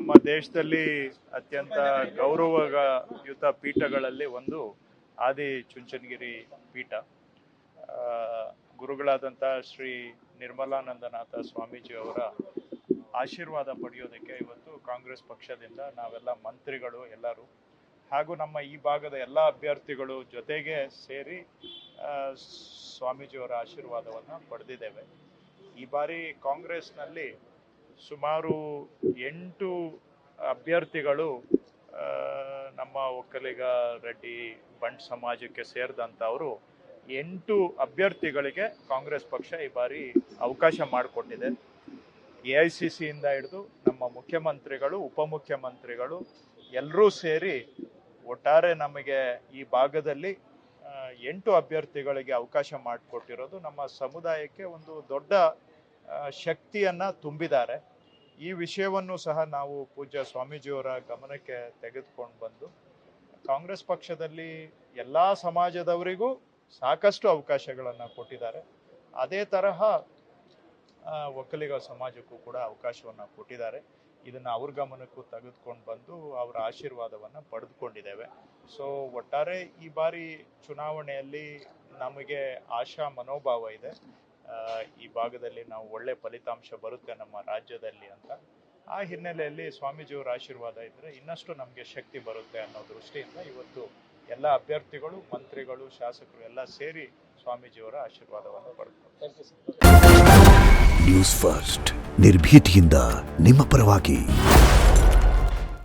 ನಮ್ಮ ದೇಶದಲ್ಲಿ ಅತ್ಯಂತ ಗೌರವಯುತ ಪೀಠಗಳಲ್ಲಿ ಒಂದು ಆದಿ ಚುಂಚನಗಿರಿ ಪೀಠ. ಗುರುಗಳಾದಂಥ ಶ್ರೀ ನಿರ್ಮಲಾನಂದನಾಥ ಸ್ವಾಮೀಜಿ ಅವರ ಆಶೀರ್ವಾದ ಪಡೆಯೋದಕ್ಕೆ ಇವತ್ತು ಕಾಂಗ್ರೆಸ್ ಪಕ್ಷದಿಂದ ನಾವೆಲ್ಲ ಮಂತ್ರಿಗಳು ಎಲ್ಲರೂ ಹಾಗೂ ನಮ್ಮ ಈ ಭಾಗದ ಎಲ್ಲ ಅಭ್ಯರ್ಥಿಗಳು ಜೊತೆಗೆ ಸೇರಿ ಸ್ವಾಮೀಜಿಯವರ ಆಶೀರ್ವಾದವನ್ನು ಪಡೆದಿದ್ದೇವೆ. ಈ ಬಾರಿ ಕಾಂಗ್ರೆಸ್ನಲ್ಲಿ ಸುಮಾರು 8 ಅಭ್ಯರ್ಥಿಗಳು ನಮ್ಮ ಒಕ್ಕಲಿಗ ರೆಡ್ಡಿ ಬಂಟ್ ಸಮಾಜಕ್ಕೆ ಸೇರಿದಂಥವರು 8 ಅಭ್ಯರ್ಥಿಗಳಿಗೆ ಕಾಂಗ್ರೆಸ್ ಪಕ್ಷ ಈ ಬಾರಿ ಅವಕಾಶ ಮಾಡಿಕೊಟ್ಟಿದೆ. AICCಯಿಂದ ಹಿಡಿದು ನಮ್ಮ ಮುಖ್ಯಮಂತ್ರಿಗಳು, ಉಪಮುಖ್ಯಮಂತ್ರಿಗಳು ಎಲ್ಲರೂ ಸೇರಿ ಒಟ್ಟಾರೆ ನಮಗೆ ಈ ಭಾಗದಲ್ಲಿ 8 ಅಭ್ಯರ್ಥಿಗಳಿಗೆ ಅವಕಾಶ ಮಾಡಿಕೊಟ್ಟಿರೋದು ನಮ್ಮ ಸಮುದಾಯಕ್ಕೆ ಒಂದು ದೊಡ್ಡ ಶಕ್ತಿಯನ್ನು ತುಂಬಿದ್ದಾರೆ. ಈ ವಿಷಯವನ್ನು ಸಹ ನಾವು ಪೂಜ್ಯ ಸ್ವಾಮೀಜಿಯವರ ಗಮನಕ್ಕೆ ತೆಗೆದುಕೊಂಡು ಬಂದು ಕಾಂಗ್ರೆಸ್ ಪಕ್ಷದಲ್ಲಿ ಎಲ್ಲ ಸಮಾಜದವರಿಗೂ ಸಾಕಷ್ಟು ಅವಕಾಶಗಳನ್ನು ಕೊಟ್ಟಿದ್ದಾರೆ. ಅದೇ ತರಹ ಒಕ್ಕಲಿಗ ಸಮಾಜಕ್ಕೂ ಕೂಡ ಅವಕಾಶವನ್ನು ಕೊಟ್ಟಿದ್ದಾರೆ. ಇದನ್ನು ಅವ್ರ ಗಮನಕ್ಕೂ ತೆಗೆದುಕೊಂಡು ಬಂದು ಅವರ ಆಶೀರ್ವಾದವನ್ನು ಪಡೆದುಕೊಂಡಿದ್ದೇವೆ. ಸೊ ಒಟ್ಟಾರೆ ಈ ಬಾರಿ ಚುನಾವಣೆಯಲ್ಲಿ ನಮಗೆ ಆಶಾ ಮನೋಭಾವ ಇದೆ. ಈ ಭಾಗದಲ್ಲಿ ನಾವು ಒಳ್ಳೆ ಫಲಿತಾಂಶ ಬರುತ್ತೆ ನಮ್ಮ ರಾಜ್ಯದಲ್ಲಿ ಅಂತ. ಆ ಹಿನ್ನೆಲೆಯಲ್ಲಿ ಸ್ವಾಮೀಜಿಯವರ ಆಶೀರ್ವಾದ ಇದ್ದರೆ ಇನ್ನಷ್ಟು ನಮಗೆ ಶಕ್ತಿ ಬರುತ್ತೆ ಅನ್ನೋ ದೃಷ್ಟಿಯಿಂದ ಇವತ್ತು ಎಲ್ಲ ಅಭ್ಯರ್ಥಿಗಳು, ಮಂತ್ರಿಗಳು, ಶಾಸಕರು ಎಲ್ಲ ಸೇರಿ ಸ್ವಾಮೀಜಿಯವರ ಆಶೀರ್ವಾದವನ್ನು ಪಡೆದುಕೊಂಡು ನ್ಯೂಸ್ ಫಸ್ಟ್ ನಿರ್ಭೀತಿಯಿಂದ ನಿಮ್ಮ ಪರವಾಗಿ.